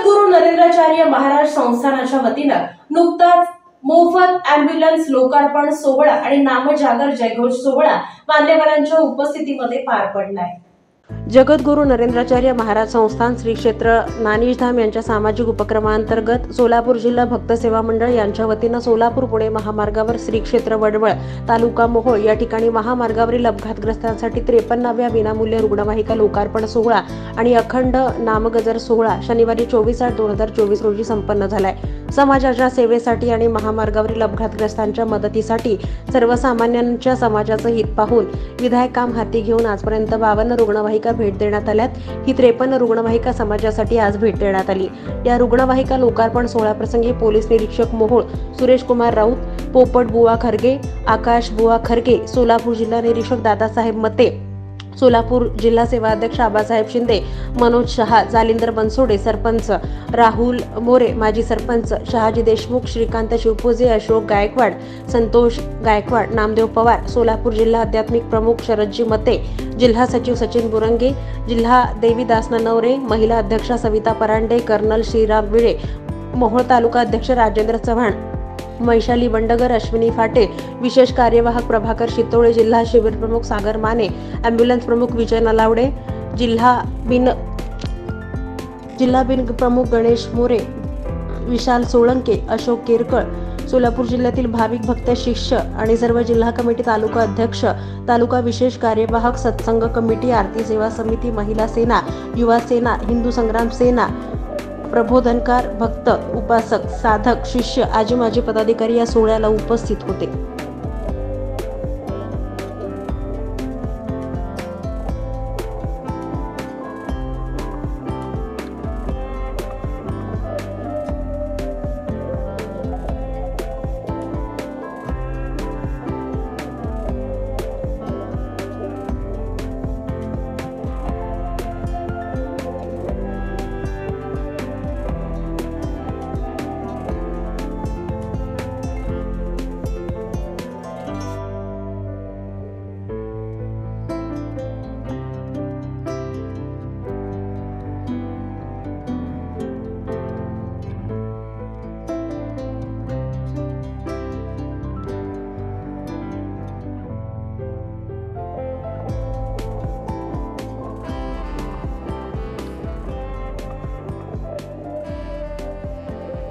जगद्गुरू नरेंद्राचार्य महाराज संस्थानाच्या वतीनं नुकताच मोफत अँब्युलन्स लोकार्पण सोहळा आणि नामजागर जयघोष सोहळा मान्यवरांच्या उपस्थितीमध्ये पार पडलाय। जगद्गुरू नरेंद्राचार्य महाराज संस्थान श्री क्षेत्र नानिजधाम यांच्या सामाजिक उपक्रमांतर्गत सोलापूर जिल्हा भक्त सेवा मंडळ यांच्या वतीनं सोलापूर पुणे महामार्गावर श्री क्षेत्र वडवळ तालुका मोहोळ या ठिकाणी महामार्गावरील अपघातग्रस्तांसाठी 53व्या विनामूल्य रुग्णवाहिका लोकार्पण सोहळा आणि अखंड नामगजर सोहळा शनिवारी 24/8/2024 रोजी संपन्न झालाय। समाजाच्या सेवेसाठी आणि महामार्गावरील अपघातग्रस्तांच्या मदतीसाठी सर्वसामान्यांच्या समाजाचं हित पाहून विधायक काम हाती घेऊन आजपर्यंत 52 रुग्णवाहिका भेट देण्यात आल्यात। ही 53 रुग्णवाहिका समाजासाठी आज भेट देण्यात आली। या रुग्णवाहिका लोकार्पण सोहळ्याप्रसंगी पोलीस निरीक्षक मोहोळ सुरेश कुमार राऊत, पोपट बुवा खरगे, आकाश बुवा खरगे, सोलापूर जिल्हा निरीक्षक दादासाहेब मते, सोलापूर जिल्हा सेवा अध्यक्ष आबासाहेब शिंदे, मनोज शहा, जालिंदर बनसोडे, सरपंच राहुल मोरे, माजी सरपंच शहाजी देशमुख, श्रीकांत शिवपूजे, अशोक गायकवाड, संतोष गायकवाड, नामदेव पवार, सोलापूर जिल्हा आध्यात्मिक प्रमुख शरदजी मते, जिल्हा सचिव सचिन बुरंगे, जिल्हा देवीदास ननवरे, महिला अध्यक्षा सविता परांडे, कर्नल श्रीराम विळे, मोहोळ तालुका अध्यक्ष राजेंद्र चव्हाण, वैशाली बंडगर, अश्विनी फाटे, विशेष कार्यवाहक प्रभाकर शितोळे, जिल्हा शिबिर प्रमुख सागर माने, अँब्युलन्स प्रमुख विजय नलावडे, जिल्हा बिन प्रमुख गणेश मोरे, विशाल सोळंके, अशोक केरकळ, सोलापूर जिल्ह्यातील भाविक भक्त शिष्य आणि सर्व जिल्हा कमिटी, तालुका अध्यक्ष, तालुका विशेष कार्यवाहक, सत्संग कमिटी, आरती सेवा समिती, महिला सेना, युवा सेना, हिंदू संग्राम सेना, प्रबोधनकार, भक्त, उपासक, साधक, शिष्य, आजी माजी पदाधिकारी या सोहळ्याला उपस्थित होते।